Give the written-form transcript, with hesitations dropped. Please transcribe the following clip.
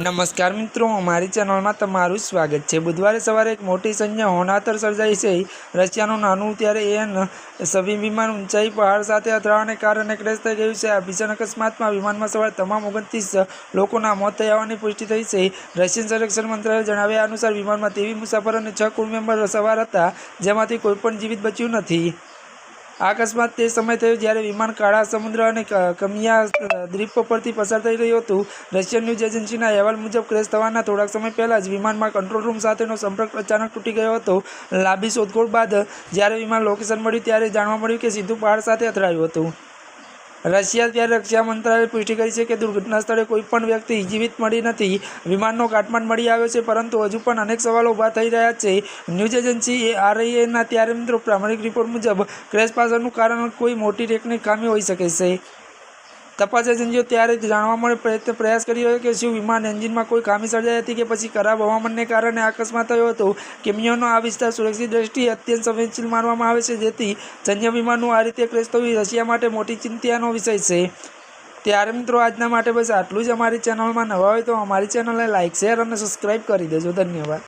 नमस्कार मित्रों, हमारी चैनल में तमारू स्वागत है। बुधवार सवारे एक मोटी संख्या होनातर सर्जाई से रशियाનું નાનું ત્યારે સવી વિમાન ઊંચાઈ પહાડ સાથે અથડાવાને કારણે ક્રેશ થઈ ગયું છે। આ ભીષણ અકસ્માતમાં વિમાનમાં સવાર તમામ 29 લોકોના મોત થયાની પુષ્ટિ થઈ છે। રશિયન સંરક્ષણ મંત્રાલયે જણાવ્યા અનુસાર વિમાનમાં 23 મુસાફર અને 6 ક્રૂ મેમ્બર સવાર હતા, જેમાંથી કોઈ પણ જીવિત બચ્યું નથી। આ અકસ્માત તે સમય થયો જ્યારે વિમાન કાળા સમુદ્ર અને કમિયા દ્વીપ પરથી પસાર થઈ રહ્યું હતું। રશિયન ન્યૂઝ એજન્સીના અહેવાલ મુજબ ક્રેશ થવાના થોડાક સમય પહેલાં જ વિમાનમાં કંટ્રોલ રૂમ સાથેનો સંપર્ક અચાનક તૂટી ગયો હતો। લાંબી શોધખોળ બાદ જ્યારે વિમાન લોકેશન મળ્યું ત્યારે જાણવા મળ્યું કે સીધું પહાડ સાથે અથડાયું હતું। રશિયા ત્યારે રક્ષા મંત્રાલયે પુષ્ટિ કરી છે કે દુર્ઘટના સ્થળે કોઈ પણ વ્યક્તિ જીવિત મળી નથી। વિમાનનો કાટમાળ મળી આવ્યો છે, પરંતુ હજુ પણ અનેક સવાલો ઊભા થઈ રહ્યા છે। ન્યૂઝ એજન્સી આરઆઈએના ત્યારે મિત્રો પ્રામાણિક રિપોર્ટ મુજબ ક્રેશ પાછળનું કારણ કોઈ મોટી ટેકનિક ખામી હોઈ શકે છે। તપાસ એજન્સીઓ ત્યારે જાણવા માટે પ્રયાસ કરી રહ્યો કે શું વિમાન એન્જિનમાં કોઈ ખામી સર્જાઈ હતી કે પછી ખરાબ હવામાનને કારણે અકસ્માત થયો હતો। કેમિયોનો આ વિસ્તાર સુરક્ષિત દ્રષ્ટિએ અત્યંત સંવેદનશીલ માનવામાં આવે છે, જેથી સૈન્ય વિમાનનું આ રીતે ક્રેશ થવું રશિયા માટે મોટી ચિંતાનો વિષય છે। ત્યારે મિત્રો આજના માટે બસ આટલું જ। અમારી ચેનલમાં નવા હોય તો અમારી ચેનલને લાઇક, શેર અને સબસ્ક્રાઈબ કરી દેજો। ધન્યવાદ।